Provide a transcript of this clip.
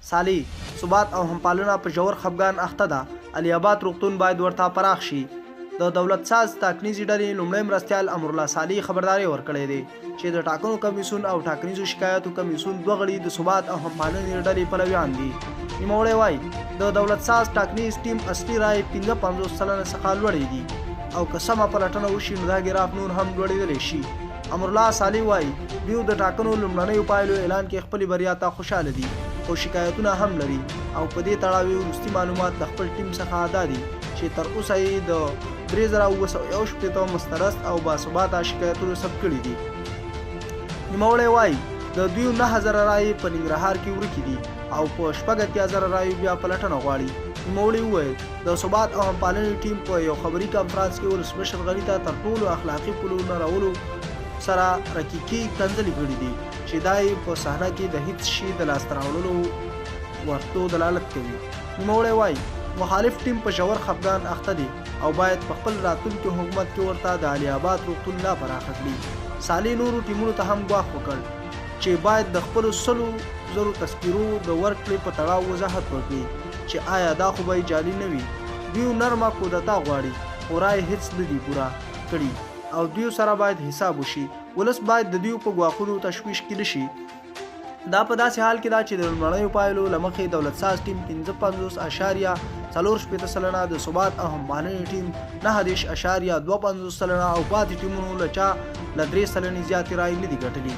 سالي ثبات او همپالنه په ژور خفګان اخته ده. علي آباد روغتون باید ورته پراخ شي. د دولت ساز ټاکنیزې ډلې لومړی مرستیال امرالله سالي خبرداری ورکړی دی چې د ټاکنو کمیسیون او ټاکنیزو شکایاتو کمیسیون دوه غړي د ثبات او همپالنې ډلې پلویان دي. نوموړی وایي د دولت ساز ټاکنیز ټیم اصلي رایې 55 سلنه څخه لوړې دي او که سمه پلټنه وشي نو دا ګراف نور هم لوړېدلی شي. امرالله سالي وایي دوی د ټاکنو لومړنیو پایلو اعلان کې خپلې بریا ته خوشحاله دي او شکایتونه هم لري او په دې تړاو یې وروستي معلومات د خپل ټیم څخه دا دي چې تر اوسه یې د 3761 مسترد او باثباته شکایتونه ثبت کړي دي. نوموړی وایي د دوی 9000 رایې په ننګرهار کې ورکې دي او په 18000 رایو بیا پلټنه غواړي. نوموړي وویل د ثبات او همپالنې ټیم په یو خبري کنفرانس کې ولسمشر غني ته تر ټولو اخلاقي پلونه راولو سره رقیقي کنځلې کړي دي چې دا یې په صحنه کې د هیڅ شي د لاسته راوړلو ورتو دلالت کوي. نوموړی وایي مخالف ټیم په ژور خفګان اخته دي او باید په خپل راتلونکي حکومت کې ورته د علي آباد روغتون لا پراخه کړي. سالي نورو ټیمونو ته هم ګواښ وکړ چې باید د خپلو 100,000 تذکیرو د ورکړې په تړاو وضاحت وکړي چې آیا دا خو به جعلي نه وي. دوی نرمه کودتا غواړي خو رایې هېڅ نه دي پوره کړي او دوی سره باید حساب وشي. ولس باید د دوی په ګواښونو تشویش کې نه شي. دا په داسې حال کې ده چې د لومړنیو پایلو له مخې دولت ساز ټیم 55.4 سلنه، د ثبات او همپالنې ټیم 9.25 سلنه او پاتې ټیمونو له چا له 3 سلنې زیاتې رایې نه دي ګټلي.